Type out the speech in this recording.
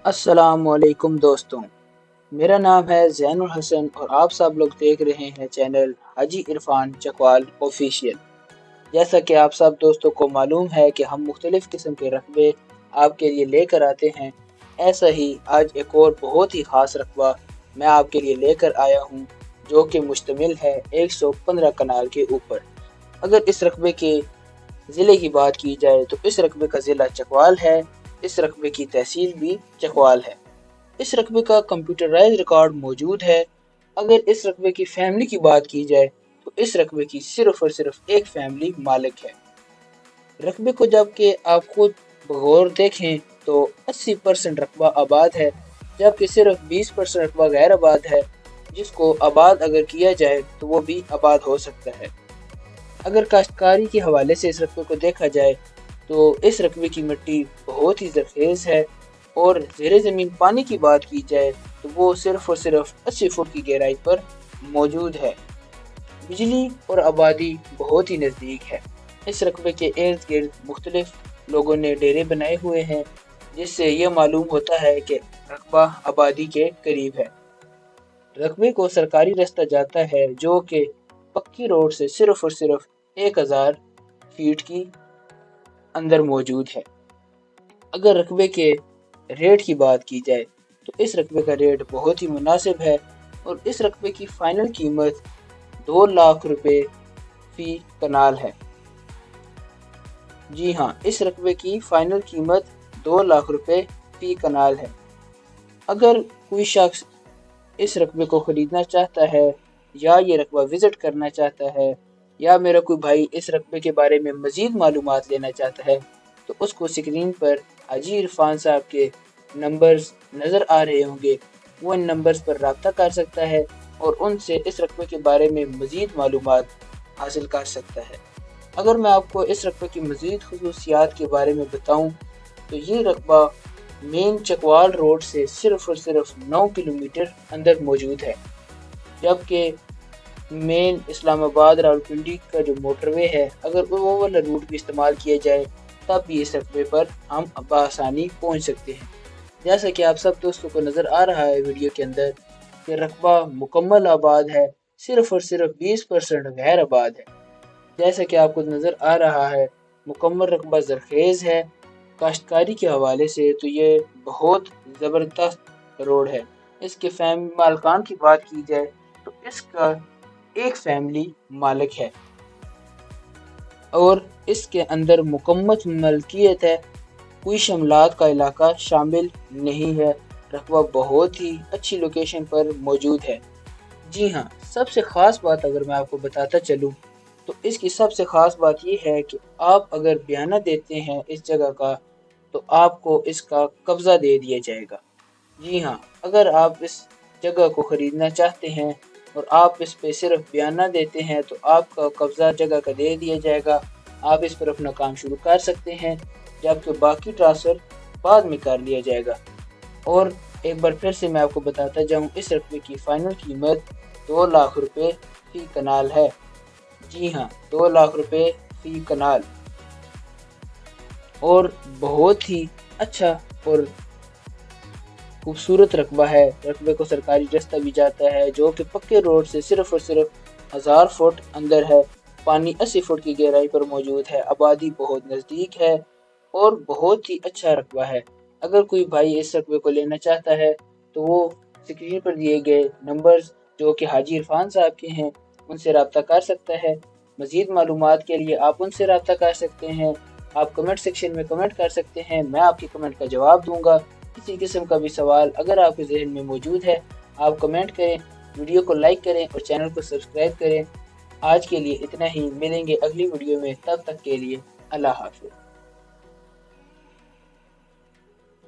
السلام علیکم دوستوں، میرا نام ہے زین الحسن اور آپ سب لوگ دیکھ رہے ہیں چینل حاجی عرفان چکوال آفیشیل۔ جیسا کہ آپ سب دوستوں کو معلوم ہے کہ ہم مختلف قسم کے رقبے آپ کے لیے لے کر آتے ہیں، ایسا ہی آج ایک اور بہت ہی خاص رقبہ میں آپ کے لیے لے کر آیا ہوں جو کہ مشتمل ہے 115 کنال کے اوپر۔ اگر اس رقبے کے ضلع کی بات کی جائے تو اس رقبے کا ضلع چکوال ہے، اس رقبے کی تحصیل بھی چکوال ہے۔ اس رقبے کا کمپیوٹرائز ریکارڈ موجود ہے۔ اگر اس رقبے کی فیملی کی بات کی جائے تو اس رقبے کی صرف اور صرف ایک فیملی مالک ہے۔ رقبے کو جب کہ آپ خود بغور دیکھیں تو 80% رقبہ آباد ہے، جبکہ صرف 20% رقبہ غیر آباد ہے، جس کو آباد اگر کیا جائے تو وہ بھی آباد ہو سکتا ہے۔ اگر کاشتکاری کے حوالے سے اس رقبے کو دیکھا جائے تو اس رقبے کی مٹی بہت ہی زرخیز ہے، اور زیر زمین پانی کی بات کی جائے تو وہ صرف اور صرف 80 فٹ کی گہرائی پر موجود ہے۔ بجلی اور آبادی بہت ہی نزدیک ہے۔ اس رقبے کے ارد گرد مختلف لوگوں نے ڈیرے بنائے ہوئے ہیں، جس سے یہ معلوم ہوتا ہے کہ رقبہ آبادی کے قریب ہے۔ رقبے کو سرکاری رستہ جاتا ہے جو کہ پکی روڈ سے صرف اور صرف 1000 فیٹ کی اندر موجود ہے۔ اگر رقبے کے ریٹ کی بات کی جائے تو اس رقبے کا ریٹ بہت ہی مناسب ہے، اور اس رقبے کی فائنل قیمت 2 لاکھ روپے فی کنال ہے۔ جی ہاں، اس رقبے کی فائنل قیمت 2 لاکھ روپے فی کنال ہے۔ اگر کوئی شخص اس رقبے کو خریدنا چاہتا ہے یا یہ رقبہ وزٹ کرنا چاہتا ہے، یا میرا کوئی بھائی اس رقبے کے بارے میں مزید معلومات لینا چاہتا ہے، تو اس کو اسکرین پر حاجی عرفان صاحب کے نمبرز نظر آ رہے ہوں گے، وہ ان نمبرز پر رابطہ کر سکتا ہے اور ان سے اس رقبے کے بارے میں مزید معلومات حاصل کر سکتا ہے۔ اگر میں آپ کو اس رقبے کی مزید خصوصیات کے بارے میں بتاؤں تو یہ رقبہ مین چکوال روڈ سے صرف اور صرف 9 کلومیٹر اندر موجود ہے، جبکہ مین اسلام آباد راولپنڈی کا جو موٹر وے ہے، اگر وہ والا روٹ بھی استعمال کیا جائے تب بھی اس رقبے پر ہم بآسانی پہنچ سکتے ہیں۔ جیسا کہ آپ سب دوستوں کو نظر آ رہا ہے ویڈیو کے اندر کہ رقبہ مکمل آباد ہے، صرف اور صرف 20% غیر آباد ہے۔ جیسا کہ آپ کو نظر آ رہا ہے مکمل رقبہ زرخیز ہے۔ کاشتکاری کے حوالے سے تو یہ بہت زبردست روڈ ہے۔ اس کے مالکان کی بات کی جائے تو اس کا ایک فیملی مالک ہے، اور اس کے اندر مکمل ملکیت ہے، کوئی شملات کا علاقہ شامل نہیں ہے۔ رقبہ بہت ہی اچھی لوکیشن پر موجود ہے۔ جی ہاں، سب سے خاص بات اگر میں آپ کو بتاتا چلوں تو اس کی سب سے خاص بات یہ ہے کہ آپ اگر بیانہ دیتے ہیں اس جگہ کا تو آپ کو اس کا قبضہ دے دیا جائے گا۔ جی ہاں، اگر آپ اس جگہ کو خریدنا چاہتے ہیں اور آپ اس پہ صرف بیانہ دیتے ہیں تو آپ کا قبضہ جگہ کا دے دیا جائے گا، آپ اس پر اپنا کام شروع کر سکتے ہیں، جبکہ باقی ٹرانسفر بعد میں کر لیا جائے گا۔ اور ایک بار پھر سے میں آپ کو بتاتا جاؤں، اس رقبے کی فائنل قیمت 2 لاکھ روپے فی کنال ہے۔ جی ہاں، 2 لاکھ روپے فی کنال، اور بہت ہی اچھا اور خوبصورت رقبہ ہے۔ رقبے کو سرکاری رستہ بھی جاتا ہے جو کہ پکے روڈ سے صرف اور صرف 1000 فٹ اندر ہے، پانی 80 فٹ کی گہرائی پر موجود ہے، آبادی بہت نزدیک ہے، اور بہت ہی اچھا رقبہ ہے۔ اگر کوئی بھائی اس رقبے کو لینا چاہتا ہے تو وہ اسکرین پر دیے گئے نمبرز جو کہ حاجی عرفان صاحب کے ہیں ان سے رابطہ کر سکتا ہے۔ مزید معلومات کے لیے آپ ان سے رابطہ کر سکتے ہیں۔ آپ کمنٹ سیکشن میں کمنٹ کر سکتے ہیں، میں آپ کی کمنٹ کا جواب دوں گا۔ کسی قسم کا بھی سوال اگر آپ کے ذہن میں موجود ہے آپ کمنٹ کریں، ویڈیو کو لائک کریں اور چینل کو سبسکرائب کریں۔ آج کے لیے اتنا ہی، ملیں گے اگلی ویڈیو میں، تب تک کے لیے اللہ حافظ۔